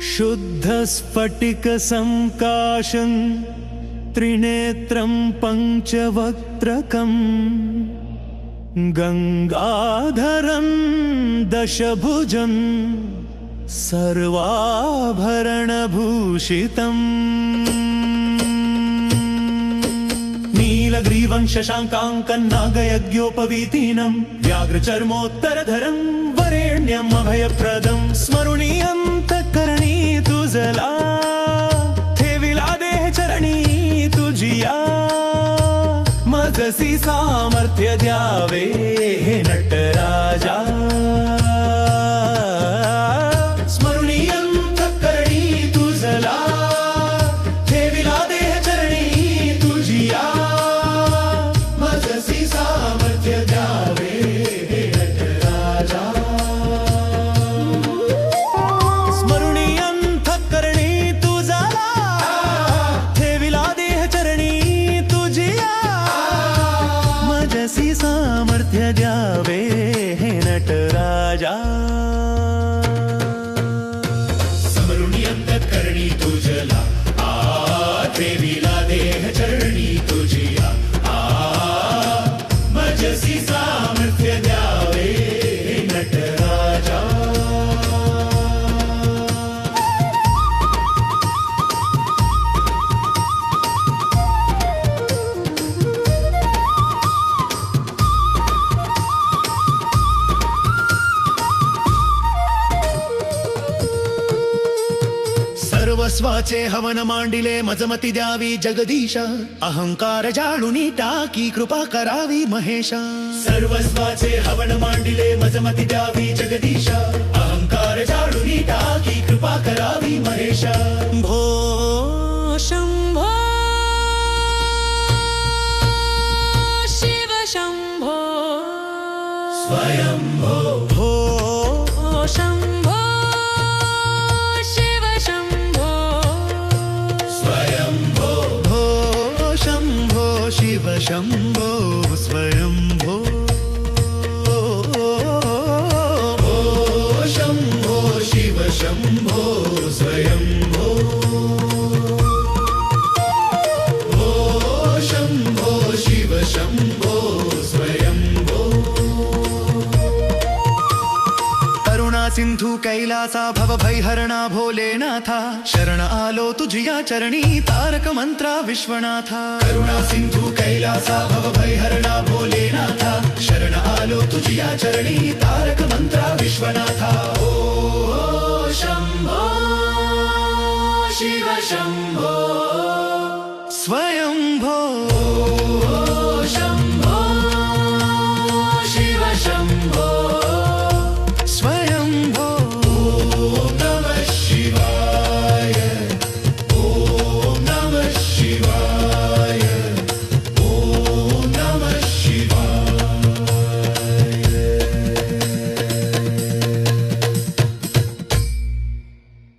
शुद्धस्फटिकसंकाशं त्रिनेत्रं पञ्चवक्त्रकं गंगाधरं दशभुजं सर्वाभरणभूषितम् नीलग्रीवं शशाङ्काङ्कं नागयज्ञोपवीतिनं व्याघ्रचर्मोत्तरधरं वरेण्यम् अभयप्रदं स्मरणीयन्तःकरणी तुझला ठेविला देहचरणी तुझिया मजसी सामर्थ्य द्यावे हे नटराजा स्मरणीयन्तःकरणी तुझला ठेविला देहचरणी तुझिया मजसी सामर्थ्य द्यावे हे नटराजा स्मरणीयन्तःकरणी तुझला ठेविला देहचरणी तुझिया मजसी सामर्थ्य द्यावे हे नटराजा स्मरणीयन्तःकरणी तुझला ठेविला देहचरणी तुझिया मजसी सामर्थ्य द्यावे हे नटराजा सर्वस्वाचे हवन मांडिले मजमती द्यावी जगदीश अहंकार जाळुनी टाकी कृपा करावी महेश सर्वस्वाचे हवन मांडिले मजमती द्यावी जगदीश अहंकार जाळुनी टाकी कृपा करावी महेश भो शंभो शिव शंभो स्वयंभो भो शंभो शिव शंभो स्वयंभो भो शंभो शिव शंभो स्वयंभो ओ शंभो शिव शंभो स्वयंभो ओ शंभो शिव शंभो स्वयंभो करुणा सिंधू कैलासा भव भैहरणा भोलेनाथा शरण आलो तुझिया चरणी तारक मंत्रा विश्वनाथा करुणा सिंधू कैलासा भव भैहरणा भोलेनाथा शरण आलो तुझिया चरणी तारक मंत्रा विश्वनाथा ओ शंभो शिव शंभो